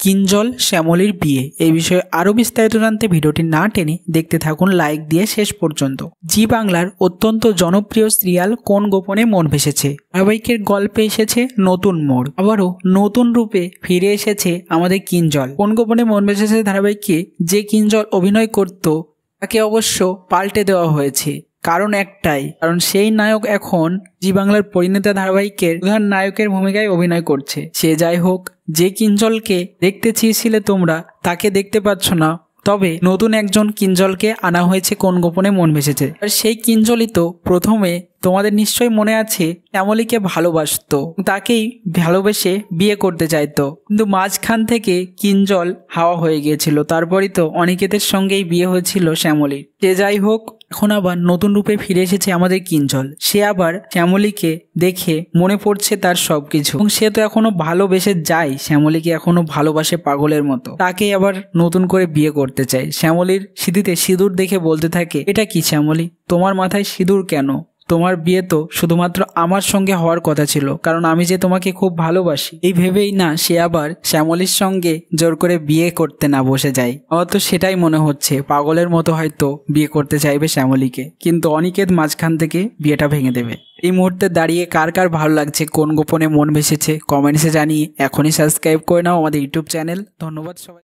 কিঞ্জল শ্যামলীর বিয়ে এই বিষয়ে আরো বিস্তারিত জানতে ভিডিওটি না টেনে দেখতে থাকুন লাইক দিয়ে শেষ পর্যন্ত। জি বাংলার অত্যন্ত জনপ্রিয় সিরিয়াল কোন গোপনে মন ভেসেছে ধারাবাহিকের গল্পে এসেছে নতুন মোড়, আবারও নতুন রূপে ফিরে এসেছে আমাদের কিঞ্জল। কোন গোপনে মন ভেসেছে ধারাবাহিকে যে কিঞ্জল অভিনয় করত তাকে অবশ্য পাল্টে দেওয়া হয়েছে। কারণ একটাই, কারণ সেই নায়ক এখন জি বাংলার পরিণীতা ধারাবাহিকের প্রধান নায়কের ভূমিকায় অভিনয় করছে। সে যাই হোক, যে কিঞ্জলকে দেখতে চেয়েছিলে তোমরা তাকে দেখতে পাচ্ছ না, তবে নতুন একজন কিঞ্জলকে আনা হয়েছে কোন গোপনে মন ভেসেছে। আর সেই কিঞ্জলই তো প্রথমে তোমাদের নিশ্চয়ই মনে আছে শ্যামলীকে ভালোবাসতো, তাকেই ভালোবেসে বিয়ে করতে চাইতো, কিন্তু মাঝখান থেকে কিঞ্জল হাওয়া হয়ে গিয়েছিল। তারপরই তো অনিকেতের সঙ্গেই বিয়ে হয়েছিল শ্যামলীর। সে যাই হোক, এখন আবার নতুন রূপে ফিরে এসেছে আমাদের কিঞ্জল। সে আবার শ্যামলীকে দেখে মনে পড়ছে তার সবকিছু, এবং সে তো এখনো ভালোবেসে যায়, শ্যামলীকে এখনো ভালোবাসে পাগলের মতো। তাকে আবার নতুন করে বিয়ে করতে চায়। শ্যামলীর সিঁথিতে সিঁদুর দেখে বলতে থাকে, এটা কি শ্যামলী, তোমার মাথায় সিঁদুর কেন? তোমার বিয়ে তো শুধুমাত্র আমার সঙ্গে হওয়ার কথা ছিল, কারণ আমি যে তোমাকে খুব ভালোবাসি। এই ভেবেই না সে আবার শ্যামলীর সঙ্গে জোর করে বিয়ে করতে না বসে যায়। আমার তো সেটাই মনে হচ্ছে, পাগলের মতো হয়তো বিয়ে করতে চাইবে শ্যামলীকে, কিন্তু অনিকেত মাঝখান থেকে বিয়েটা ভেঙে দেবে। এই মুহূর্তে দাঁড়িয়ে কার কার ভালো লাগছে কোন গোপনে মন ভেসেছে কমেন্টসে জানিয়ে এখনই সাবস্ক্রাইব করে নাও আমাদের ইউটিউব চ্যানেল। ধন্যবাদ সবাই।